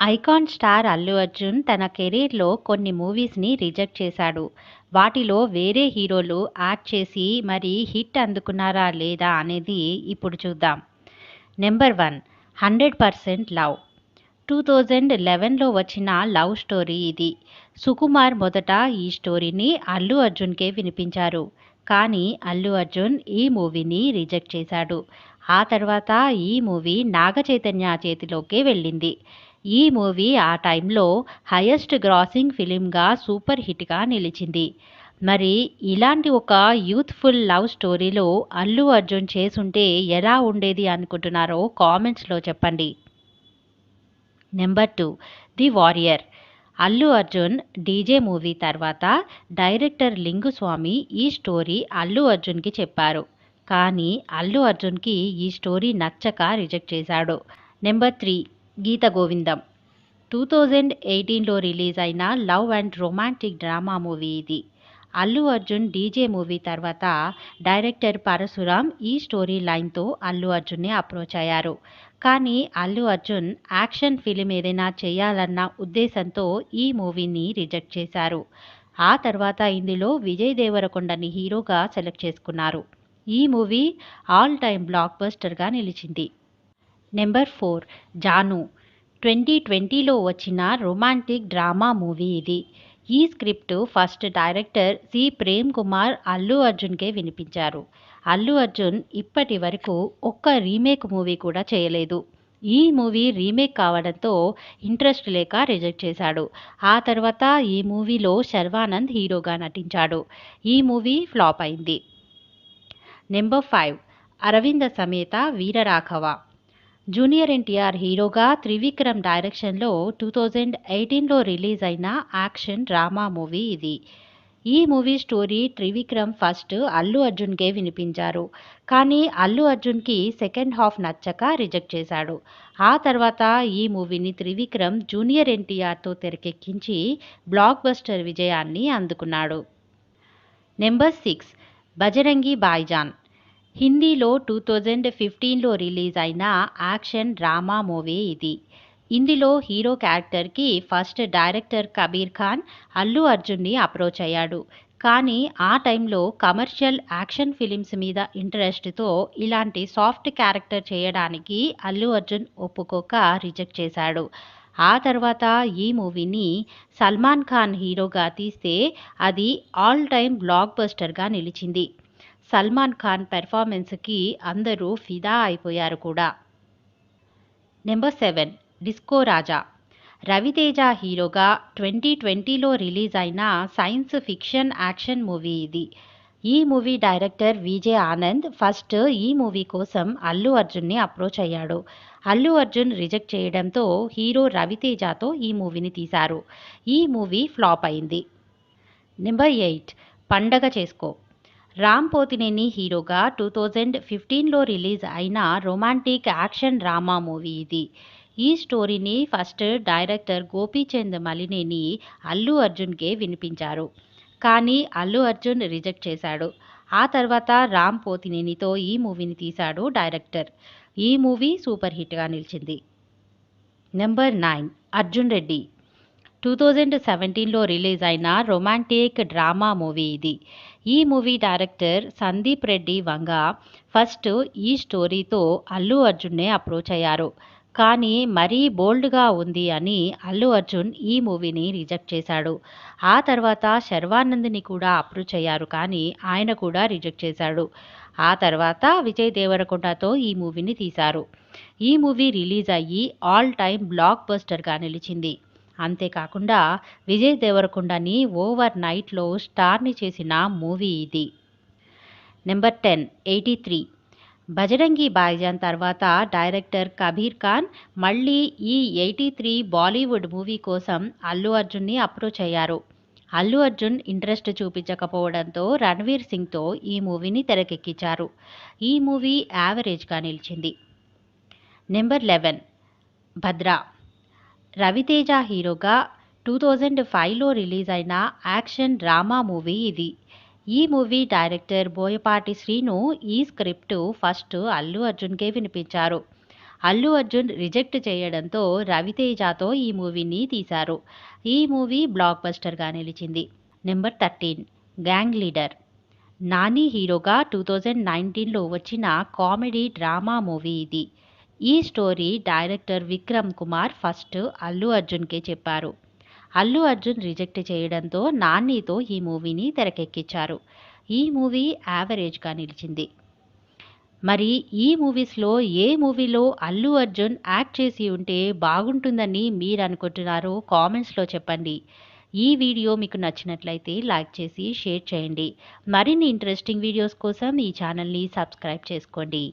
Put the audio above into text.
Icon star Allu Arjun తన కెరీర్‌లో కొన్ని మూవీస్‌ని రిజెక్ట్ చేశాడు. వాటిలో వేరే హీరోలు యాక్ట్ చేసి మరి హిట్ అందుకున్నారా లేదా అనేది ఇప్పుడు చూద్దాం. Number 1 100% love. 2011లో వచ్చిన లవ్ స్టోరీ ఇది. సుకుమార్ మొదట ఈ స్టోరీని అల్లు అర్జున్‌కే వినిపించారు. కానీ అల్లు అర్జున్ ఈ మూవీని రిజెక్ట్ చేశాడు. ఆ తర్వాత ఈ మూవీ నాగ చైతన్య చేతిలోకే వెళ్ళింది. ఈ మూవీ ఆ టైంలో హైయెస్ట్ గ్రాసింగ్ ఫిలింగా సూపర్ హిట్‌గా నిలిచింది. మరి ఇలాంటి ఒక యూత్‌ఫుల్ లవ్ స్టోరీలో అల్లు అర్జున్ చేసుంటే ఎలా ఉండేది అనుకుంటున్నారో కామెంట్స్‌లో చెప్పండి. Number 2 the warrior. Allu Arjun 'DJ' movie తర్వాత డైరెక్టర్ లింగుస్వామి ఈ స్టోరీ అల్లు అర్జున్‌కి చెప్పారు. కానీ అల్లు అర్జున్‌కి ఈ స్టోరీ నచ్చక రిజెక్ట్ చేశాడు. నెంబర్ 3 గీత గోవిందం. 2018లో రిలీజ్ అయిన love and romantic drama movie ఇది. అల్లు అర్జున్ 'డీజే' మూవీ తర్వాత డైరెక్టర్ పరశురామ్ ఈ స్టోరీ లైన్‌తో అల్లు అర్జున్‌ని అప్రోచ్ అయ్యారు. కానీ అల్లు అర్జున్ యాక్షన్ ఫిల్మ్ ఏదైనా చేయాలన్న ఉద్దేశంతో ఈ మూవీని రిజెక్ట్ చేశారు. ఆ తర్వాత ఇందులో విజయ్ దేవరకొండని హీరోగా సెలెక్ట్ చేసుకున్నారు. ఈ మూవీ ఆల్ టైమ్ బ్లాక్ బస్టర్‌గా నిలిచింది. నెంబర్ 4 జాను. 2020లో వచ్చిన రొమాంటిక్ డ్రామా మూవీ ఇది. ఈ script first director C. Prem Kumar Allu అర్జున్‌కే వినిపించారు. అల్లు అర్జున్ ఇప్పటి వరకు ఒక్క రీమేక్ మూవీ కూడా చేయలేదు. ఈ మూవీ రీమేక్ కావడంతో ఇంట్రెస్ట్ లేక రిజెక్ట్ చేశాడు. ఆ తర్వాత ఈ మూవీలో శర్వానంద్ హీరోగా నటించాడు. ఈ మూవీ ఫ్లాప్ అయింది. Number 5 Aravinda Sametha Veeraraghava. Junior NTR హీరోగా త్రివిక్రమ్ డైరెక్షన్లో 2018లో రిలీజ్ అయిన యాక్షన్ డ్రామా మూవీ ఇది. ఈ movie story Trivikram first Allu అర్జున్‌కే వినిపించారు. కానీ అల్లు అర్జున్‌కి సెకండ్ హాఫ్ నచ్చక రిజెక్ట్ చేశాడు. ఆ తర్వాత ఈ మూవీని త్రివిక్రమ్ జూనియర్ ఎన్టీఆర్‌తో తెరకెక్కించి బ్లాక్ బస్టర్ విజయాన్ని అందుకున్నాడు. నెంబర్ 6 బజరంగి భాయిజాన్. హిందీలో 2015లో రిలీజ్ అయిన యాక్షన్ డ్రామా మూవీ ఇది. ఇందులో హీరో క్యారెక్టర్‌కి ఫస్ట్ డైరెక్టర్ కబీర్ ఖాన్ అల్లు అర్జున్‌ని అప్రోచ్ అయ్యాడు. కానీ ఆ టైంలో కమర్షియల్ యాక్షన్ ఫిలిమ్స్ మీద ఇంట్రెస్ట్‌తో ఇలాంటి సాఫ్ట్ క్యారెక్టర్ చేయడానికి అల్లు అర్జున్ ఒప్పుకోక రిజెక్ట్ చేశాడు. ఆ తర్వాత ఈ మూవీని సల్మాన్ ఖాన్ హీరోగా తీస్తే అది ఆల్ టైమ్ బ్లాక్ బస్టర్‌గా నిలిచింది. సల్మాన్ ఖాన్ పెర్ఫార్మెన్స్‌కి అందరూ ఫిదా అయిపోయారు కూడా. నెంబర్ 7 డిస్కో రాజా. రవితేజ హీరోగా 2020లో రిలీజ్ అయిన సైన్స్ ఫిక్షన్ యాక్షన్ మూవీ ఇది. ఈ movie director VJ Anand first ఈ మూవీ కోసం అల్లు అర్జున్‌ని అప్రోచ్ అయ్యాడు. అల్లు అర్జున్ రిజెక్ట్ చేయడంతో హీరో రవితేజతో ఈ మూవీని తీశారు. ఈ మూవీ ఫ్లాప్ అయింది. నెంబర్ 8 పండగ చేసుకో. రామ్ పోతినేని హీరోగా 2015లో రిలీజ్ అయిన రొమాంటిక్ యాక్షన్ డ్రామా మూవీ ఇది. ఈ స్టోరీని ఫస్ట్ డైరెక్టర్ గోపీచంద్ మలినేని అల్లు అర్జున్‌కే వినిపించారు. కానీ అల్లు అర్జున్ రిజెక్ట్ చేశాడు. ఆ తర్వాత రామ్ పోతినేనితో ఈ మూవీని తీశాడు డైరెక్టర్. ఈ మూవీ సూపర్ హిట్‌గా నిలిచింది. నెంబర్ 9 అర్జున్ రెడ్డి. 2017లో రిలీజ్ అయిన రొమాంటిక్ డ్రామా మూవీ ఇది. ఈ movie director Sandeep Reddy Vanga first ఈ స్టోరీతో అల్లు అర్జున్‌నే అప్రోచ్ అయ్యారు. కానీ మరీ బోల్డ్‌గా ఉంది అని అల్లు అర్జున్ ఈ మూవీని రిజెక్ట్ చేశాడు. ఆ తర్వాత శర్వానంద్‌ని కూడా అప్రోచ్ అయ్యారు కానీ ఆయన కూడా రిజెక్ట్ చేశాడు. ఆ తర్వాత విజయ్ దేవరకొండతో ఈ మూవీని తీశారు. ఈ మూవీ రిలీజ్ అయ్యి ఆల్ టైమ్ బ్లాక్ బస్టర్‌గా నిలిచింది. అంతేకాకుండా విజయ్ దేవరకొండని ఓవర్ నైట్‌లో స్టార్‌ని చేసిన మూవీ ఇది. నెంబర్ 10 83 బజరంగి భాయిజాన్ తర్వాత డైరెక్టర్ కబీర్ ఖాన్ మళ్ళీ ఈ 83 బాలీవుడ్ మూవీ కోసం అల్లు అర్జున్‌ని అప్రోచ్ అయ్యారు. అల్లు అర్జున్ ఇంట్రెస్ట్ చూపించకపోవడంతో రణ్వీర్ సింగ్‌తో ఈ మూవీని తెరకెక్కించారు. ఈ మూవీ యావరేజ్‌గా నిలిచింది. నెంబర్ 11 భద్ర. రవితేజ హీరోగా 2005లో రిలీజ్ అయిన యాక్షన్ డ్రామా మూవీ ఇది. ఈ మూవీ డైరెక్టర్ బోయపాటి శ్రీను ఈ స్క్రిప్ట్ ఫస్ట్ అల్లు అర్జున్‌కే వినిపించారు. అల్లు అర్జున్ రిజెక్ట్ చేయడంతో రవితేజతో ఈ మూవీని తీశారు. ఈ మూవీ బ్లాక్ బస్టర్గా నిలిచింది. Number 13 gang leader. నాని హీరోగా 2019లో వచ్చిన కామెడీ డ్రామా మూవీ ఇది. ఈ story director Vikram Kumar first Allu అర్జున్కే చెప్పారు. అల్లు అర్జున్ రిజెక్ట్ చేయడంతో నానితో ఈ మూవీని తెరకెక్కించారు. ఈ మూవీ యావరేజ్గా నిలిచింది. మరి ఈ మూవీస్లో ఏ మూవీలో అల్లు అర్జున్ యాక్ట్ చేసి ఉంటే బాగుంటుందని మీరు అనుకుంటున్నారో కామెంట్స్లో చెప్పండి. ఈ వీడియో మీకు నచ్చినట్లయితే లైక్ చేసి షేర్ చేయండి. మరిన్ని ఇంట్రెస్టింగ్ వీడియోస్ కోసం ఈ ఛానల్ని సబ్స్క్రైబ్ చేసుకోండి.